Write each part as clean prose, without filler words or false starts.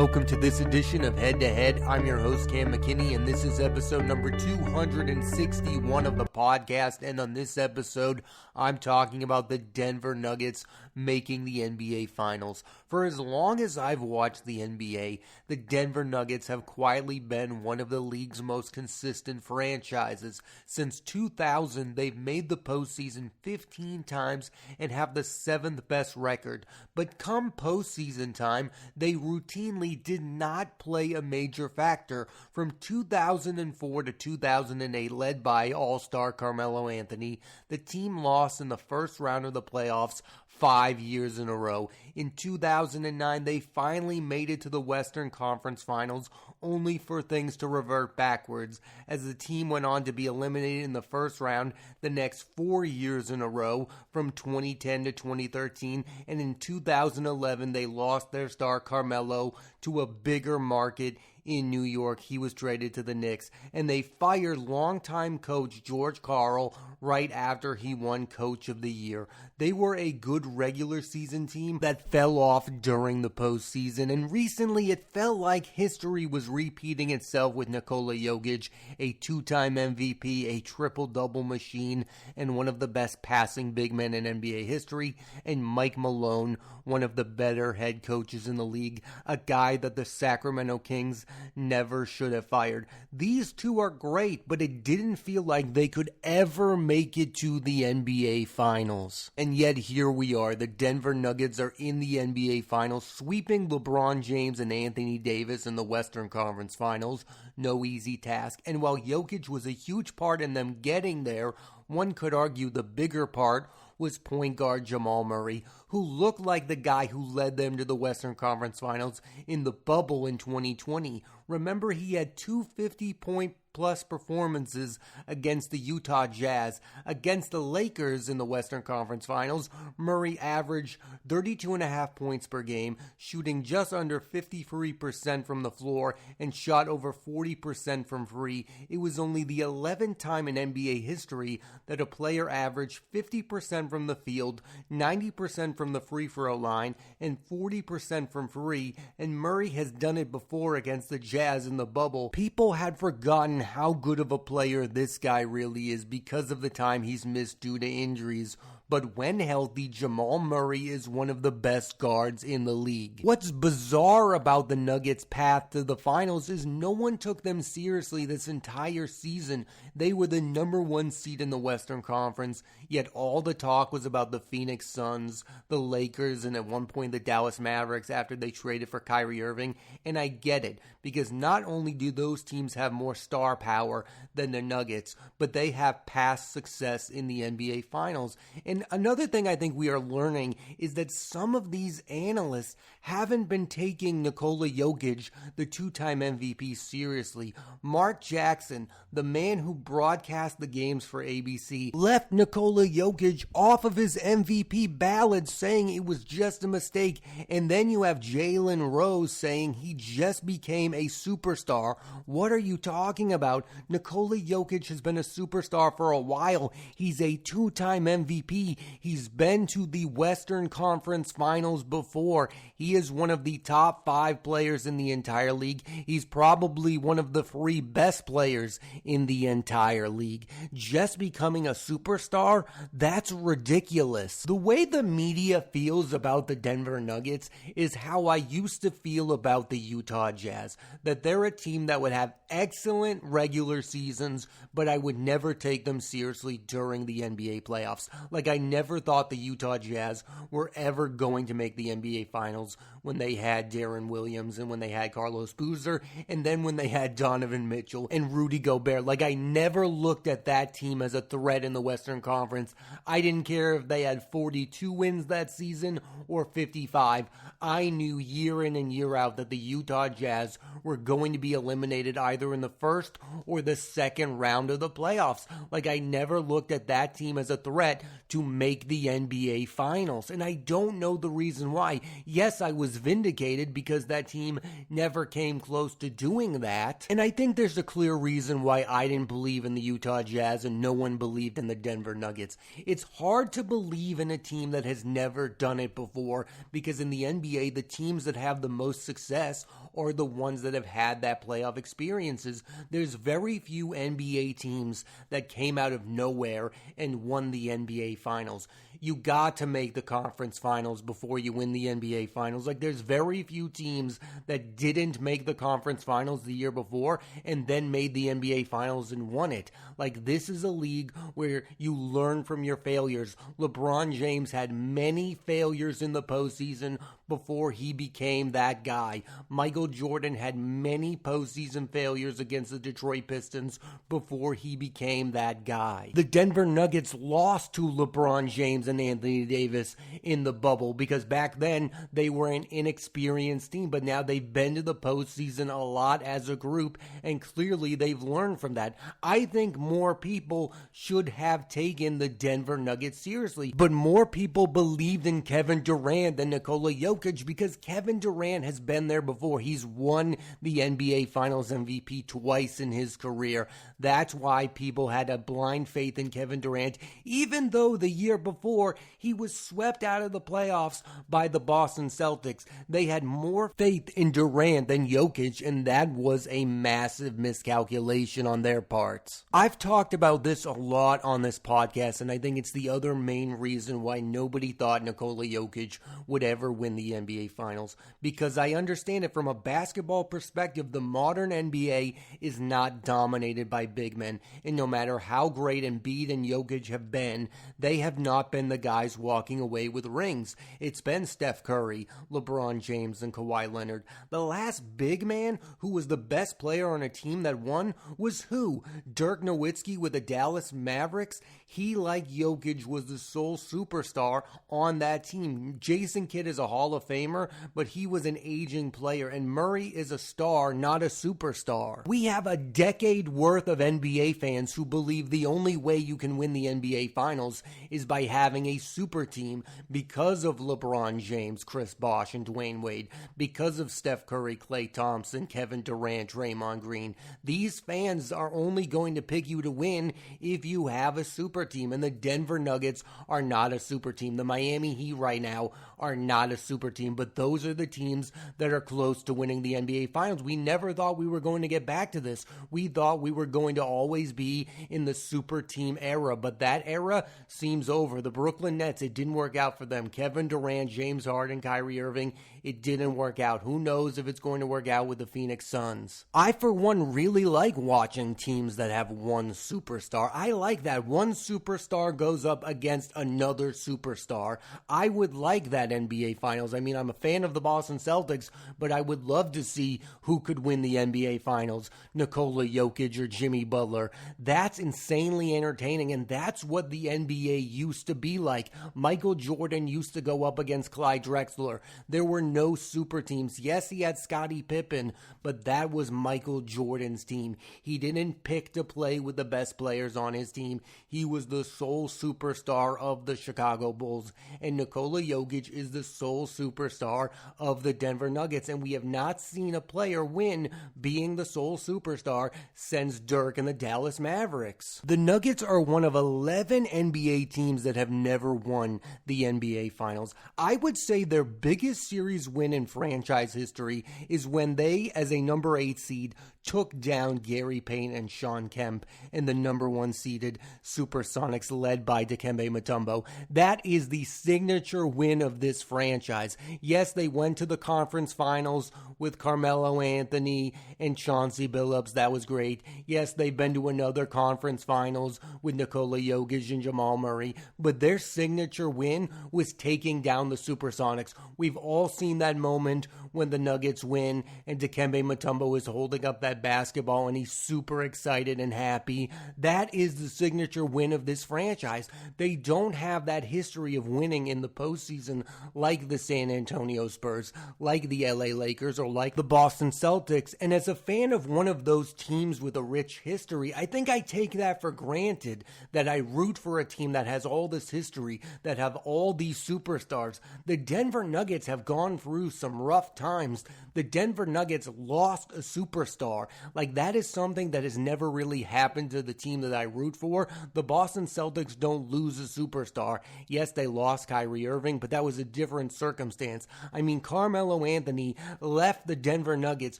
Welcome to this edition of Head to Head. I'm your host, Cam McKinney, and this is episode number 261 of the podcast. And on this episode, I'm talking about the Denver Nuggets making the NBA Finals. For as long as I've watched the NBA, the Denver Nuggets have quietly been one of the league's most consistent franchises. Since 2000, they've made the postseason 15 times and have the 7th best record. But come postseason time, they routinely did not play a major factor. From 2004 to 2008, led by All-Star Carmelo Anthony, the team lost in the first round of the playoffs 5 years in a row. In 2009, they finally made it to the Western Conference Finals, only for things to revert backwards, as the team went on to be eliminated in the first round the next 4 years in a row, from 2010 to 2013, and in 2011, they lost their star Carmelo to a bigger market in New York. He was traded to the Knicks, and they fired longtime coach George Karl right after he won Coach of the Year. They were a good regular season team that fell off during the postseason, and recently it felt like history was repeating itself with Nikola Jokic, a two-time MVP, a triple-double machine, and one of the best passing big men in NBA history, and Mike Malone, one of the better head coaches in the league, a guy that the Sacramento Kings never should have fired. These two are great, but it didn't feel like they could ever make it to the NBA Finals. And yet here we are. The Denver Nuggets are in the NBA Finals, sweeping LeBron James and Anthony Davis in the Western Conference Finals. No easy task. And while Jokic was a huge part in them getting there, one could argue the bigger part was point guard Jamal Murray, who looked like the guy who led them to the Western Conference Finals in the bubble in 2020. Remember, he had 250-point plus performances against the Utah Jazz. Against the Lakers in the Western Conference Finals, Murray averaged 32.5 points per game, shooting just under 53% from the floor and shot over 40% from free. It was only the 11th time in NBA history that a player averaged 50% from the field, 90% from the free throw line, and 40% from free, and Murray has done it before against the Jazz in the bubble. People had forgotten how good of a player this guy really is because of the time he's missed due to injuries. But when healthy, Jamal Murray is one of the best guards in the league. What's bizarre about the Nuggets' path to the finals is no one took them seriously this entire season. They were the number one seed in the Western Conference, yet all the talk was about the Phoenix Suns, the Lakers, and at one point the Dallas Mavericks after they traded for Kyrie Irving. And I get it, because not only do those teams have more star power than the Nuggets, but they have past success in the NBA Finals. And another thing I think we are learning is that some of these analysts haven't been taking Nikola Jokic, the two-time MVP, seriously. Mark Jackson, the man who broadcast the games for ABC, left Nikola Jokic off of his MVP ballot, saying it was just a mistake. And then you have Jalen Rose saying he just became a superstar. What are you talking about? Nikola Jokic has been a superstar for a while. He's a two-time MVP. He's been to the Western Conference Finals before. He is one of the top 5 players in the entire league. He's probably one of the 3 best players in the entire league. Just becoming a superstar? That's ridiculous. The way the media feels about the Denver Nuggets is how I used to feel about the Utah Jazz. That they're a team that would have excellent regular seasons, but I would never take them seriously during the NBA playoffs. Like, I never thought the Utah Jazz were ever going to make the NBA Finals when they had Deron Williams and when they had Carlos Boozer and then when they had Donovan Mitchell and Rudy Gobert. Like, I never looked at that team as a threat in the Western Conference. I didn't care if they had 42 wins that season or 55. I knew year in and year out that the Utah Jazz were going to be eliminated either in the first or the second round of the playoffs. Like, I never looked at that team as a threat to to make the NBA Finals. And I don't know the reason why. Yes, I was vindicated because that team never came close to doing that. And I think there's a clear reason why I didn't believe in the Utah Jazz and no one believed in the Denver Nuggets. It's hard to believe in a team that has never done it before, because in the NBA, the teams that have the most success are the ones that have had that playoff experiences. There's very few NBA teams that came out of nowhere and won the NBA Finals. You got to make the conference finals before you win the NBA Finals. Like, there's very few teams that didn't make the conference finals the year before and then made the NBA Finals and won it. Like, this is a league where you learn from your failures. LeBron James had many failures in the postseason before he became that guy. Michael Jordan had many postseason failures against the Detroit Pistons before he became that guy. The Denver Nuggets lost to LeBron James and Anthony Davis in the bubble because back then they were an inexperienced team, but now they've been to the postseason a lot as a group, and clearly they've learned from that. I think more people should have taken the Denver Nuggets seriously, but more people believed in Kevin Durant than Nikola Jokic because Kevin Durant has been there before. He's won the NBA Finals MVP twice in his career. That's why people had a blind faith in Kevin Durant, even though the year before he was swept out of the playoffs by the Boston Celtics. They had more faith in Durant than Jokic, and that was a massive miscalculation on their parts. I've talked about this a lot on this podcast, and I think it's the other main reason why nobody thought Nikola Jokic would ever win the NBA Finals, because I understand it from a basketball perspective. The modern NBA is not dominated by big men, and no matter how great Embiid and Jokic have been, they have not been the guys walking away with rings. It's been Steph Curry, LeBron James, and Kawhi Leonard. The last big man who was the best player on a team that won was who? Dirk Nowitzki with the Dallas Mavericks. He, like Jokic, was the sole superstar on that team. Jason Kidd is a Hall of Famer, but he was an aging player, and Murray is a star, not a superstar. We have a decade worth of NBA fans who believe the only way you can win the NBA Finals is by having a super team because of LeBron James, Chris Bosh, and Dwayne Wade, because of Steph Curry, Klay Thompson, Kevin Durant, Draymond Green. These fans are only going to pick you to win if you have a super team, and the Denver Nuggets are not a super team. The Miami Heat right now are not a super team, but those are the teams that are close to winning the NBA Finals. We never thought we were going to get back to this. We thought we were going to always be in the super team era, but that era seems over. The Brooklyn Nets, it didn't work out for them. Kevin Durant, James Harden, Kyrie Irving, it didn't work out. Who knows if it's going to work out with the Phoenix Suns? I, for one, really like watching teams that have one superstar. I like that. One superstar goes up against another superstar. I would like that NBA Finals. I mean, I'm a fan of the Boston Celtics, but I would love to see who could win the NBA Finals. Nikola Jokic or Jimmy Butler. That's insanely entertaining, and that's what the NBA used to be like. Michael Jordan used to go up against Clyde Drexler. There were no super teams. Yes, he had Scottie Pippen, but that was Michael Jordan's team. He didn't pick to play with the best players on his team. He was the sole superstar of the Chicago Bulls, and Nikola Jokic is the sole superstar of the Denver Nuggets, and we have not seen a player win being the sole superstar since Dirk and the Dallas Mavericks. The Nuggets are one of 11 NBA teams that have never won the NBA Finals. I would say their biggest series win in franchise history is when they, as a number 8 seed, took down Gary Payton and Sean Kemp in the number 1 seeded Supersonics led by Dikembe Mutombo. That is the signature win of this franchise. Yes, they went to the conference finals with Carmelo Anthony and Chauncey Billups. That was great. Yes, they've been to another conference finals with Nikola Jokic and Jamal Murray, but their signature win was taking down the Supersonics. We've all seen seen that moment when the Nuggets win and Dikembe Mutombo is holding up that basketball and he's super excited and happy? That is the signature win of this franchise. They don't have that history of winning in the postseason like the San Antonio Spurs, like the LA Lakers, or like the Boston Celtics. And as a fan of one of those teams with a rich history, I think I take that for granted, that I root for a team that has all this history, that have all these superstars. The Denver Nuggets have gone through some rough times. The Denver Nuggets lost a superstar. Like, that is something that has never really happened to the team that I root for. The Boston Celtics don't lose a superstar. Yes, they lost Kyrie Irving, but that was a different circumstance. I mean, Carmelo Anthony left the Denver Nuggets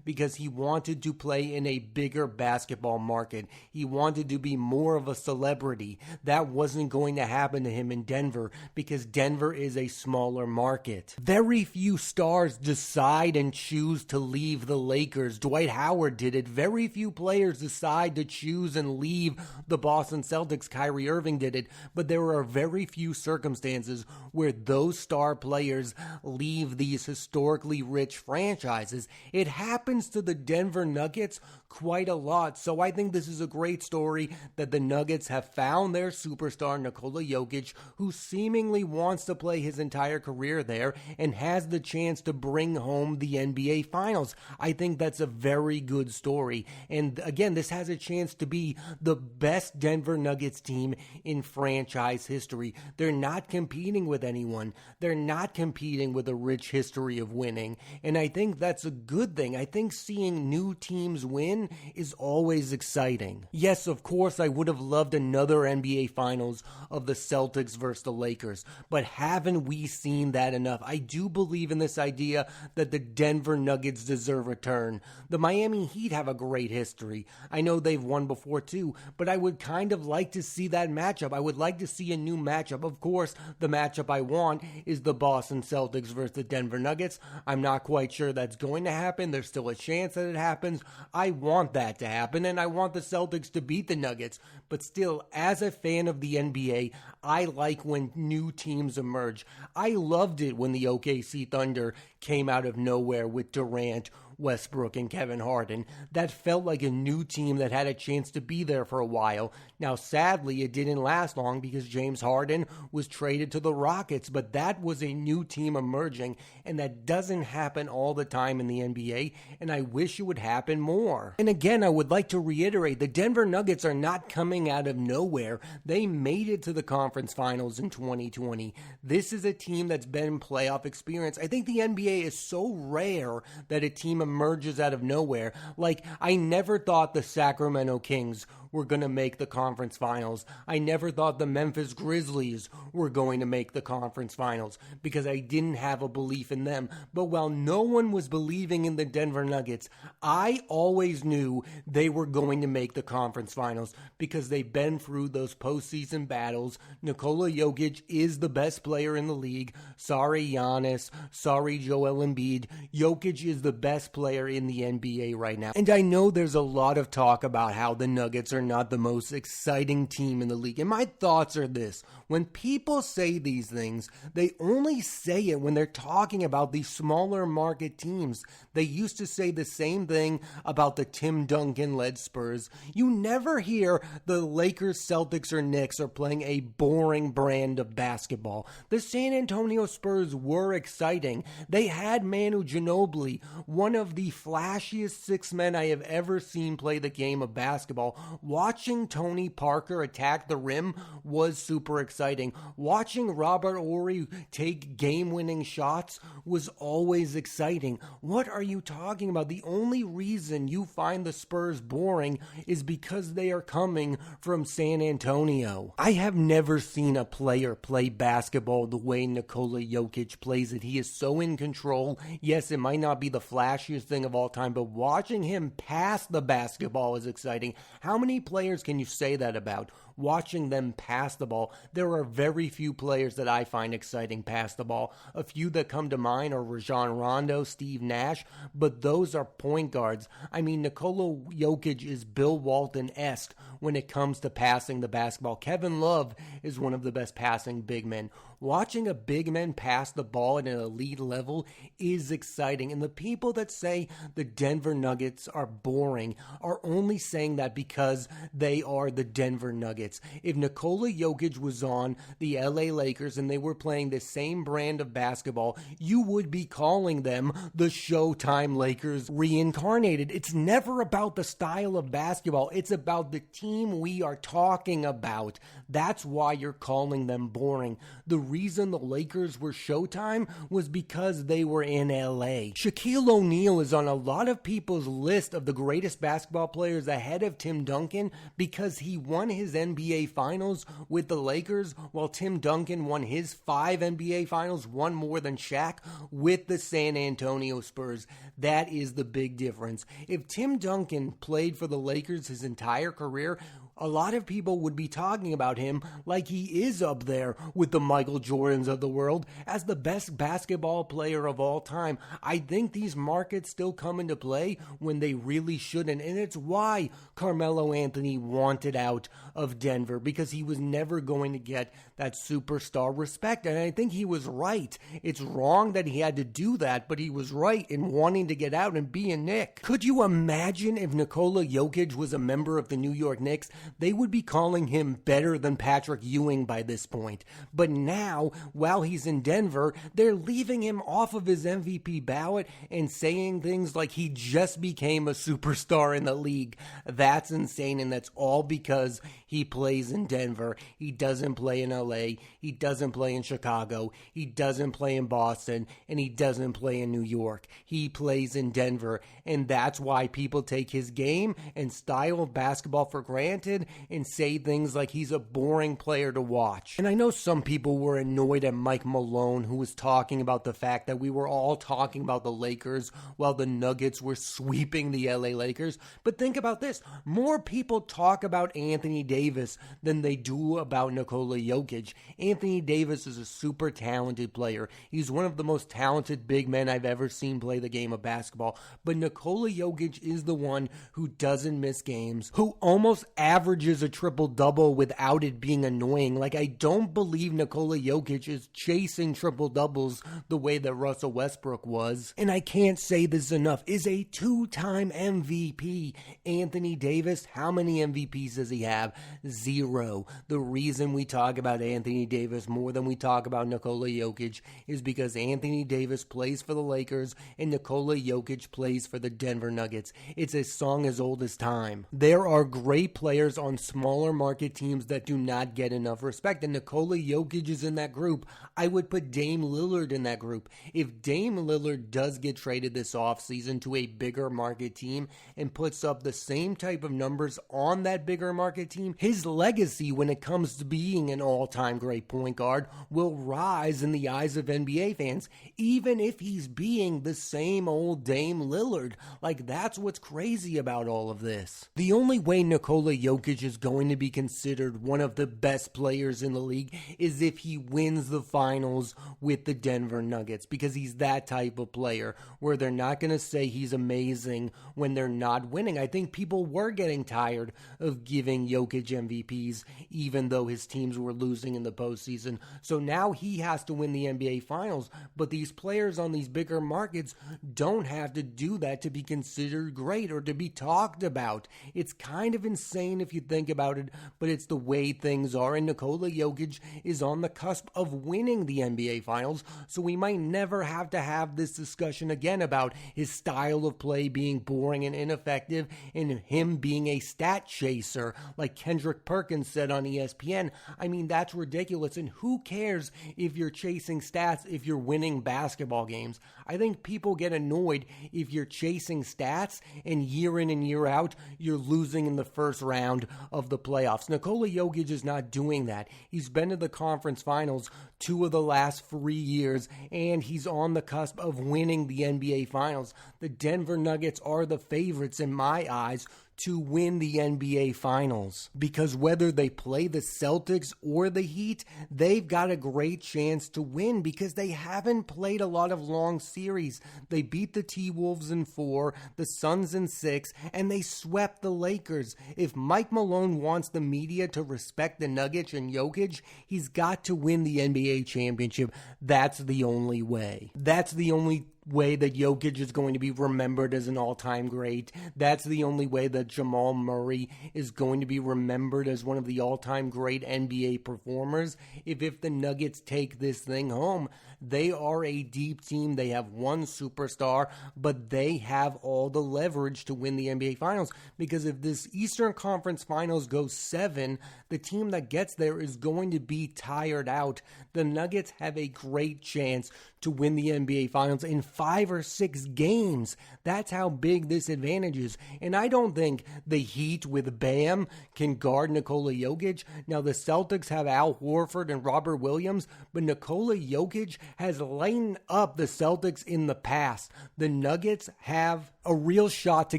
because he wanted to play in a bigger basketball market. He wanted to be more of a celebrity. That wasn't going to happen to him in Denver because Denver is a smaller market. Very few stars decide and choose to leave the Lakers. Dwight Howard did it. Very few players decide to choose and leave the Boston Celtics. Kyrie Irving did it. But there are very few circumstances where those star players leave these historically rich franchises. It happens to the Denver Nuggets quite a lot. So I think this is a great story that the Nuggets have found their superstar, Nikola Jokic, who seemingly wants to play his entire career there and has the chance to bring home the NBA Finals. I think that's a very good story. And again, this has a chance to be the best Denver Nuggets team in franchise history. They're not competing with anyone. They're not competing with a rich history of winning. And I think that's a good thing. I think seeing new teams win is always exciting. Yes, of course, I would have loved another NBA Finals of the Celtics versus the Lakers, but haven't we seen that enough? I do believe in this idea that the Denver Nuggets deserve a turn. The Miami Heat have a great history. I know they've won before too, but I would kind of like to see that matchup. I would like to see a new matchup. Of course, the matchup I want is the Boston Celtics versus the Denver Nuggets. I'm not quite sure that's going to happen. There's still a chance that it happens. I want that to happen, and I want the Celtics to beat the Nuggets. But still, as a fan of the NBA, I like when new teams emerge. I loved it when the OKC Thunder came out of nowhere with Durant, Westbrook, and Kevin Harden. That felt like a new team that had a chance to be there for a while. Now, sadly, it didn't last long because James Harden was traded to the Rockets, but that was a new team emerging, and that doesn't happen all the time in the NBA, and I wish it would happen more. And again, I would like to reiterate, the Denver Nuggets are not coming out of nowhere. They made it to the conference finals in 2020. This is a team that's been in playoff experience. I think the NBA is so rare that a team emerges out of nowhere. Like, I never thought the Sacramento Kings were going to make the conference finals. I never thought the Memphis Grizzlies were going to make the conference finals because I didn't have a belief in them. But while no one was believing in the Denver Nuggets, I always knew they were going to make the conference finals because they've been through those postseason battles. Nikola Jokic is the best player in the league. Sorry, Giannis. Sorry, Joel Embiid. Jokic is the best player in the NBA right now. And I know there's a lot of talk about how the Nuggets are not the most exciting team in the league. And my thoughts are this. When people say these things, they only say it when they're talking about these smaller market teams. They used to say the same thing about the Tim Duncan-led Spurs. You never hear the Lakers, Celtics, or Knicks are playing a boring brand of basketball. The San Antonio Spurs were exciting. They had Manu Ginobili, one of the flashiest six men I have ever seen play the game of basketball. Watching Tony Parker attack the rim was super exciting. Watching Robert Horry take game-winning shots was always exciting. What are you talking about? The only reason you find the Spurs boring is because they are coming from San Antonio. I have never seen a player play basketball the way Nikola Jokic plays it. He is so in control. Yes, it might not be the flashiest thing of all time, but watching him pass the basketball is exciting. How many players can you say that about? Watching them pass the ball. There are very few players that I find exciting pass the ball. A few that come to mind are Rajon Rondo, Steve Nash, but those are point guards. I mean, Nikola Jokic is Bill Walton-esque, when it comes to passing the basketball. Kevin Love is one of the best passing big men. Watching a big man pass the ball at an elite level is exciting. And the people that say the Denver Nuggets are boring are only saying that because they are the Denver Nuggets. If Nikola Jokic was on the LA Lakers and they were playing the same brand of basketball, you would be calling them the Showtime Lakers reincarnated. It's never about the style of basketball. It's about the team we are talking about. That's why you're calling them boring. The reason the Lakers were Showtime was because they were in LA. Shaquille O'Neal is on a lot of people's list of the greatest basketball players ahead of Tim Duncan because he won his NBA Finals with the Lakers, while Tim Duncan won his 5 NBA Finals, one more than Shaq, with the San Antonio Spurs. That is the big difference. If Tim Duncan played for the Lakers his entire career, a lot of people would be talking about him like he is up there with the Michael Jordans of the world as the best basketball player of all time. I think these markets still come into play when they really shouldn't, and it's why Carmelo Anthony wanted out of Denver, because he was never going to get that superstar respect, and I think he was right. It's wrong that he had to do that, but he was right in wanting to get out and be a Knick. Could you imagine if Nikola Jokic was a member of the New York Knicks? They would be calling him better than Patrick Ewing by this point. But now, while he's in Denver, they're leaving him off of his MVP ballot and saying things like he just became a superstar in the league. That's insane, and that's all because he plays in Denver. He doesn't play in LA. He doesn't play in Chicago. He doesn't play in Boston, and he doesn't play in New York. He plays in Denver, and that's why people take his game and style of basketball for granted and say things like he's a boring player to watch. And I know some people were annoyed at Mike Malone, who was talking about the fact that we were all talking about the Lakers while the Nuggets were sweeping the LA Lakers. But think about this. More people talk about Anthony Davis than they do about Nikola Jokic. Anthony Davis is a super talented player. He's one of the most talented big men I've ever seen play the game of basketball. But Nikola Jokic is the one who doesn't miss games, who almost averages a triple-double without it being annoying. Like, I don't believe Nikola Jokic is chasing triple-doubles the way that Russell Westbrook was. And I can't say this enough, is a 2-time MVP. Anthony Davis, how many MVPs does he have? 0. The reason we talk about Anthony Davis more than we talk about Nikola Jokic is because Anthony Davis plays for the Lakers and Nikola Jokic plays for the Denver Nuggets. It's a song as old as time. There are great players on smaller market teams that do not get enough respect, and Nikola Jokic is in that group. I would put Dame Lillard in that group. If Dame Lillard does get traded this offseason to a bigger market team and puts up the same type of numbers on that bigger market team, his legacy when it comes to being an all-time great point guard will rise in the eyes of NBA fans, even if he's being the same old Dame Lillard. Like, that's what's crazy about all of this. The only way Nikola Jokic is going to be considered one of the best players in the league is if he wins the finals with the Denver Nuggets, because he's that type of player where they're not going to say he's amazing when they're not winning. I think people were getting tired of giving Jokic MVPs even though his teams were losing in the postseason. So now he has to win the NBA Finals, but these players on these bigger markets don't have to do that to be considered great or to be talked about. It's kind of insane if you think about it, but it's the way things are, and Nikola Jokic is on the cusp of winning the NBA Finals, so we might never have to have this discussion again about his style of play being boring and ineffective and him being a stat chaser like Kendrick Perkins said on ESPN. I mean, that's ridiculous, and who cares if you're chasing stats if you're winning basketball games? I think people get annoyed if you're chasing stats and year in and year out you're losing in the first round of the playoffs. Nikola Jokic is not doing that. He's been to the conference finals 2 of the last 3 years, and he's on the cusp of winning the NBA Finals. The Denver Nuggets are the favorites in my eyes to win the NBA Finals, because whether they play the Celtics or the Heat, they've got a great chance to win because they haven't played a lot of long series. They beat the T-Wolves in 4, the Suns in 6, and they swept the Lakers. If Mike Malone wants the media to respect the Nuggets and Jokic, he's got to win the NBA championship. That's the only way. That's the only way that Jokic is going to be remembered as an all-time great. That's the only way that Jamal Murray is going to be remembered as one of the all-time great NBA performers. If the Nuggets take this thing home, they are a deep team. They have one superstar, but they have all the leverage to win the NBA Finals, because if this Eastern Conference Finals goes 7, the team that gets there is going to be tired out. The Nuggets have a great chance to win the NBA Finals in 5 or 6 games. That's how big this advantage is. And I don't think the Heat with Bam can guard Nikola Jokic. Now, the Celtics have Al Horford and Robert Williams, but Nikola Jokic has lightened up the Celtics in the past. The Nuggets have a real shot to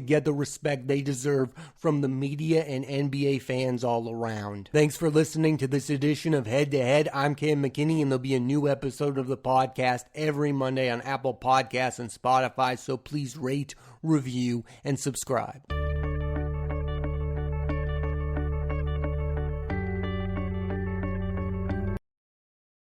get the respect they deserve from the media and NBA fans all around. Thanks for listening to this edition of Head to Head. I'm Cam McKinney, and there'll be a new episode of the podcast every Monday on Apple Podcasts and Spotify, so please rate, review, and subscribe.